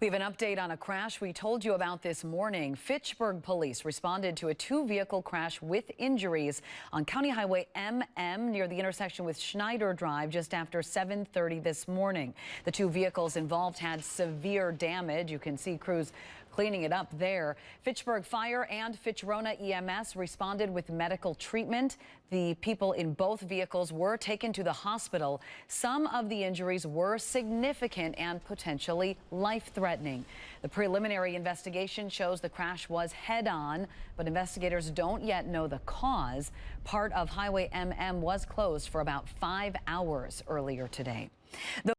We have an update on a crash we told you about this morning. Fitchburg Police responded to a two-vehicle crash with injuries on County Highway MM near the intersection with Schneider Drive just after 7:30 this morning. The two vehicles involved had severe damage. You can see crews cleaning it up there. Fitchburg Fire and Fitch-Rona EMS responded with medical treatment. The people in both vehicles were taken to the hospital. Some of the injuries were significant and potentially life-threatening. The preliminary investigation shows the crash was head-on, but investigators don't yet know the cause. Part of Highway MM was closed for about 5 hours earlier today.